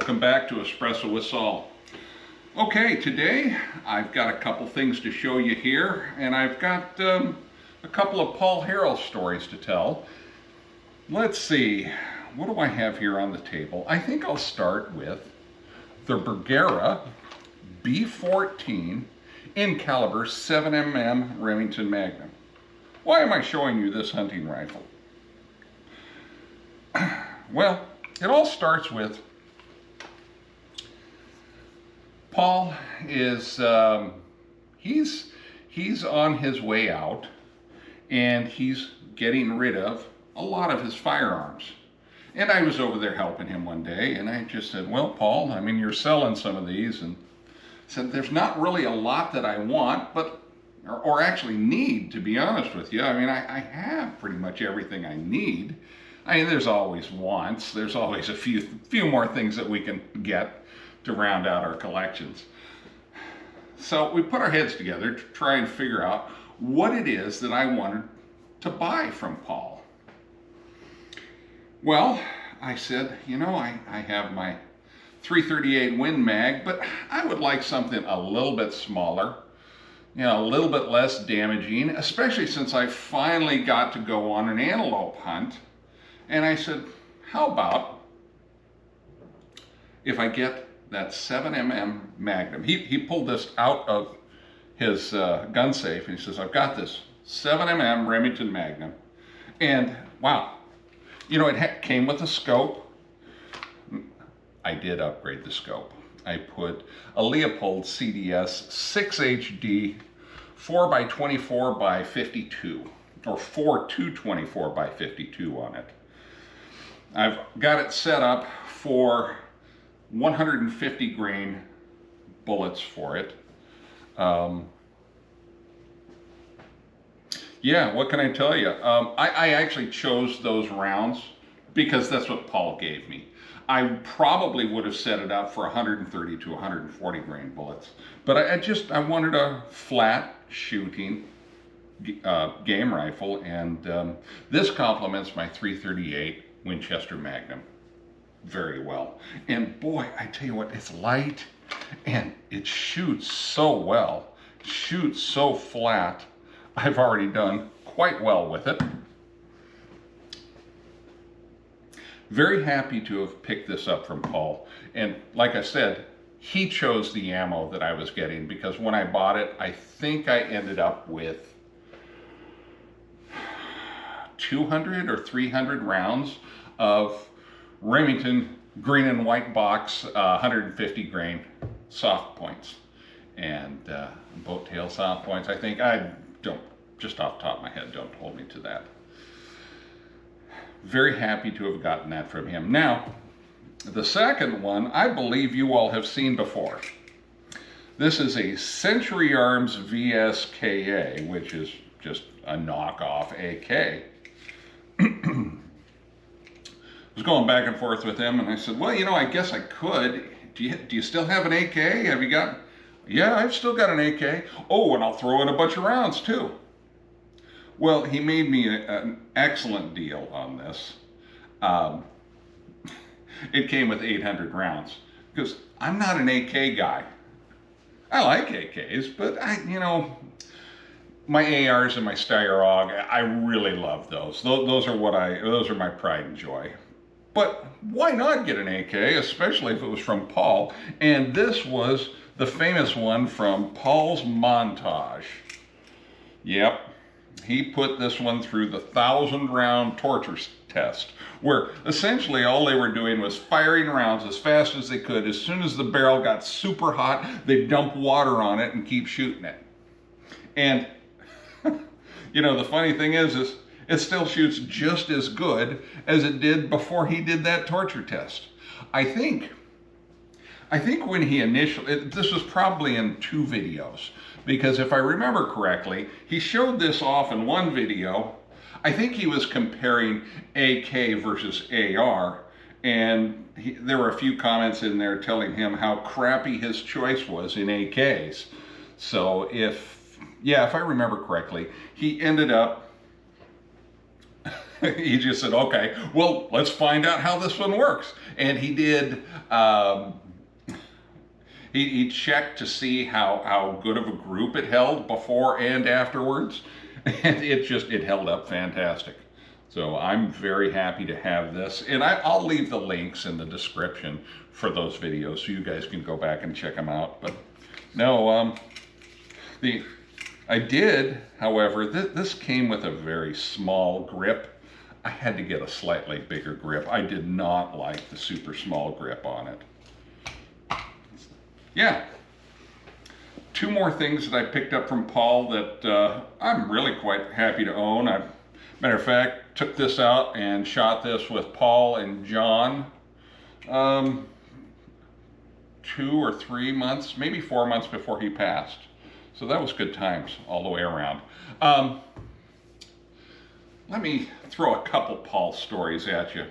welcome back to Espresso with Saul. Okay, today I've got a couple things to show you here, and I've got a couple of Paul Harrell stories to tell. Let's see, what do I have here on the table? I think I'll start with the Bergara B14 in caliber 7mm Remington Magnum. Why am I showing you this hunting rifle? Well, it all starts with Paul is he's on his way out, and he's getting rid of a lot of his firearms. And I was over there helping him one day, and I just said, well, Paul, I mean, you're selling some of these, and said there's not really a lot that I want, but or actually need, to be honest with you. I mean, I have pretty much everything I need. I mean, there's always wants. There's always a few more things that we can get to round out our collections. So we put our heads together to try and figure out what it is that I wanted to buy from Paul. Well, I said, you know, I have my 338 Win Mag, but I would like something a little bit smaller, you know, a little bit less damaging, especially since I finally got to go on an antelope hunt. And I said, how about if I get that 7mm Magnum? He pulled this out of his gun safe, and he says, I've got this 7mm Remington Magnum. And wow, you know, it came with a scope. I did upgrade the scope. I put a Leopold CDS 6HD 4x24x52, or 4-224x52 on it. I've got it set up for 150 grain bullets for it. Yeah, what can I tell you? I actually chose those rounds because that's what Paul gave me. I probably would have set it up for 130 to 140 grain bullets, but I wanted a flat shooting game rifle, and this complements my 338 Winchester Magnum very well. And boy, I tell you what, it's light and it shoots so well, shoots so flat. I've already done quite well with it. Very happy to have picked this up from Paul. And like I said, he chose the ammo that I was getting, because when I bought it, I think I ended up with 200 or 300 rounds of Remington green and white box 150 grain soft points, and boat tail soft points. I think, I don't, just off the top of my head, don't hold me to that. Very happy to have gotten that from him. Now, the second one, I believe you all have seen before. This is a Century Arms VSKA, which is just a knockoff AK. I was going back and forth with him, and I said, well, you know, I guess I could. Do you still have an AK? Have you got? Yeah, I've still got an AK. Oh, and I'll throw in a bunch of rounds too. Well, he made me an excellent deal on this. It came with 800 rounds, because I'm not an AK guy. I like AKs, but you know, my ARs and my Steyr-AUG, I really love those. Those are my pride and joy. But why not get an AK, especially if it was from Paul? And this was the famous one from Paul's Montage. Yep, he put this one through the 1,000-round torture test, where essentially all they were doing was firing rounds as fast as they could. As soon as the barrel got super hot, they'd dump water on it and keep shooting it. And you know, the funny thing is it still shoots just as good as it did before he did that torture test. I think when he initially, this was probably in 2 videos, because if I remember correctly, he showed this off in one video. I think he was comparing AK versus AR, and there were a few comments in there telling him how crappy his choice was in AKs. So if I remember correctly, he ended up He just said, okay, well, let's find out how this one works. And he did, he checked to see how good of a group it held before and afterwards. And it held up fantastic. So I'm very happy to have this. And I'll leave the links in the description for those videos so you guys can go back and check them out. But no, I did, however, this came with a very small grip. I had to get a slightly bigger grip. I did not like the super small grip on it. Yeah. Two more things that I picked up from Paul that I'm really quite happy to own. Matter of fact, took this out and shot this with Paul and John 2 or 3 months, maybe 4 months before he passed. So that was good times all the way around. Let me throw a couple Paul stories at you.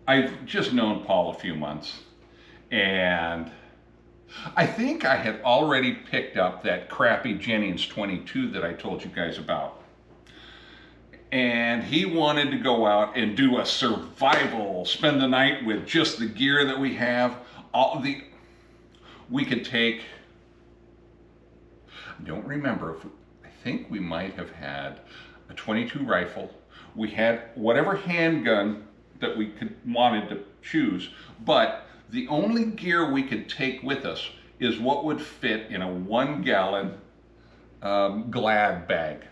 I've just known Paul a few months, and I think I had already picked up that crappy Jennings 22 that I told you guys about. And he wanted to go out and do a survival, spend the night with just the gear that we have. We could take, I don't remember, I think we might have had a 22 rifle. We had whatever handgun that we wanted to choose, but the only gear we could take with us is what would fit in a 1-gallon Glad bag.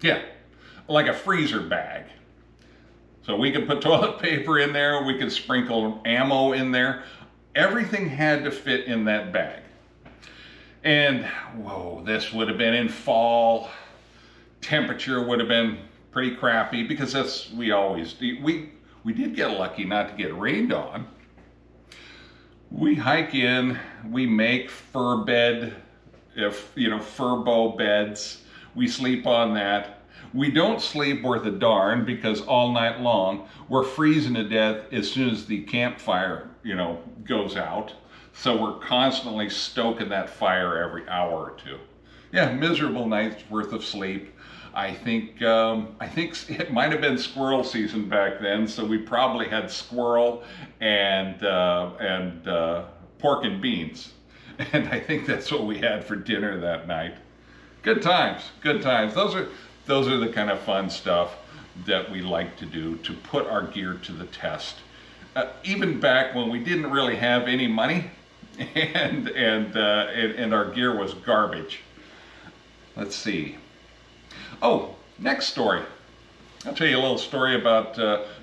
Yeah, like a freezer bag. So we could put toilet paper in there, we could sprinkle ammo in there. Everything had to fit in that bag. And whoa, this would have been in fall. Temperature would have been pretty crappy because we always do. We did get lucky not to get rained on. We hike in, we make fur bow beds. We sleep on that. We don't sleep worth a darn because all night long we're freezing to death as soon as the campfire, goes out. So we're constantly stoking that fire every hour or two. Yeah, miserable night's worth of sleep. I think it might have been squirrel season back then, so we probably had squirrel and pork and beans, and I think that's what we had for dinner that night. Good times, good times. Those are the kind of fun stuff that we like to do to put our gear to the test. Even back when we didn't really have any money, and our gear was garbage. Let's see. Oh, next story. I'll tell you a little story about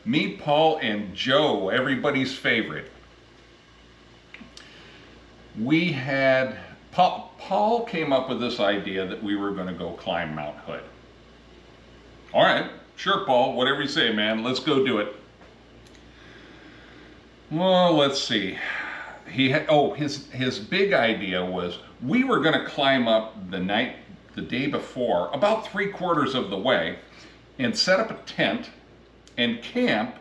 me, Paul, and Joe, everybody's favorite. We had, Paul came up with this idea that we were going to go climb Mount Hood. All right, sure, Paul, whatever you say, man, let's go do it. Well, let's see. His big idea was we were going to climb up the day before, about 3/4 of the way, and set up a tent and camp.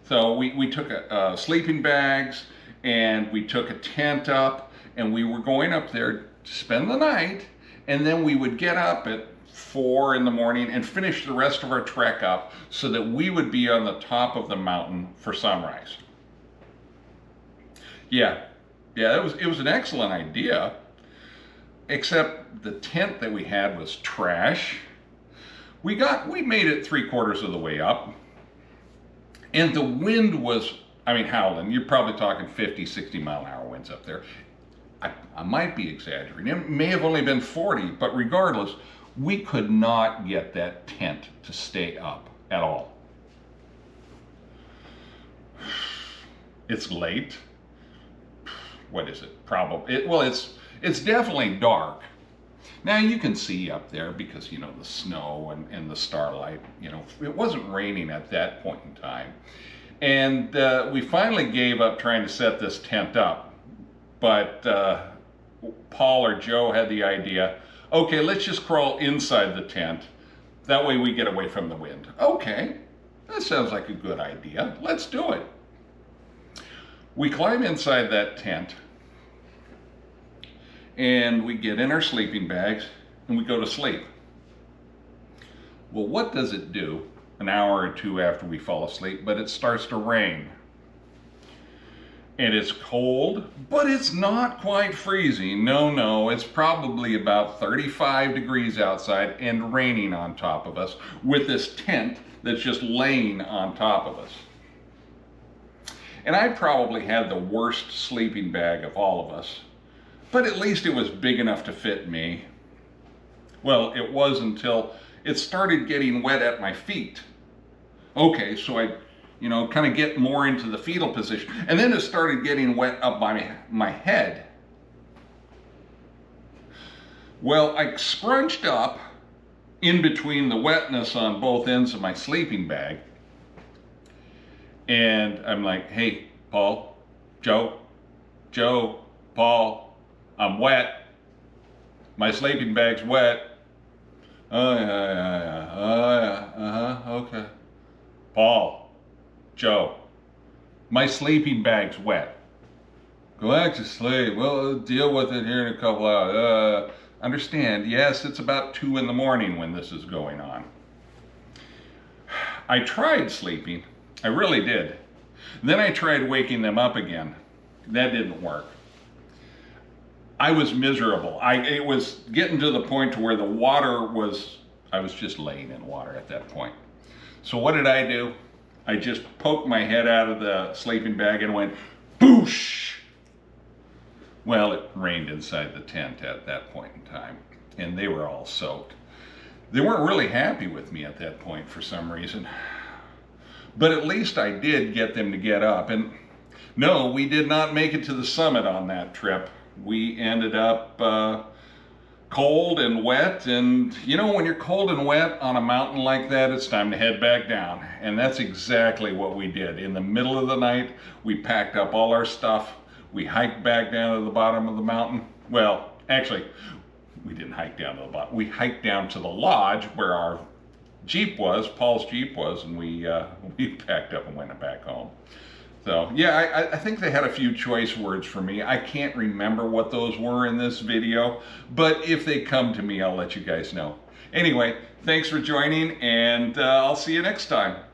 So we took sleeping bags and we took a tent up, and we were going up there to spend the night, and then we would get up at 4 in the morning and finish the rest of our trek up so that we would be on the top of the mountain for sunrise. Yeah, it was an excellent idea, except the tent that we had was trash. We made it 3/4 of the way up, and the wind was, howling. You're probably talking 50, 60 mile an hour winds up there. I might be exaggerating. It may have only been 40, but regardless, we could not get that tent to stay up at all. It's late. What is it? It's definitely dark. Now you can see up there because, the snow and the starlight, it wasn't raining at that point in time. And we finally gave up trying to set this tent up. But Paul or Joe had the idea, okay, let's just crawl inside the tent. That way we get away from the wind. Okay, that sounds like a good idea. Let's do it. We climb inside that tent, and we get in our sleeping bags, and we go to sleep. Well, what does it do an hour or two after we fall asleep? But it starts to rain. And it's cold, but it's not quite freezing. No, it's probably about 35 degrees outside and raining on top of us with this tent that's just laying on top of us. And I probably had the worst sleeping bag of all of us, but at least it was big enough to fit me. Well, it was until it started getting wet at my feet. Okay, so I kind of get more into the fetal position. And then it started getting wet up by my head. Well, I scrunched up in between the wetness on both ends of my sleeping bag. And I'm like, hey, Paul, Joe, Paul, I'm wet. My sleeping bag's wet. Oh, yeah, okay. Paul, Joe, my sleeping bag's wet. Go back to sleep. We'll deal with it here in a couple hours. Understand, yes, it's about 2 in the morning when this is going on. I tried sleeping. I really did. Then I tried waking them up again. That didn't work. I was miserable. It was getting to the point to where I was just laying in water at that point. So what did I do? I just poked my head out of the sleeping bag and went, boosh! Well, it rained inside the tent at that point in time, and they were all soaked. They weren't really happy with me at that point for some reason. But at least I did get them to get up. And no, we did not make it to the summit on that trip. We ended up cold and wet, and when you're cold and wet on a mountain like that, it's time to head back down. And that's exactly what we did. In the middle of the night, we packed up all our stuff. We hiked back down to the bottom of the mountain. Well, actually, we didn't hike down to the bottom. We hiked down to the lodge where our Jeep was, Paul's Jeep was, and we packed up and went back home. So, yeah, I think they had a few choice words for me. I can't remember what those were in this video, but if they come to me, I'll let you guys know. Anyway, thanks for joining, and I'll see you next time.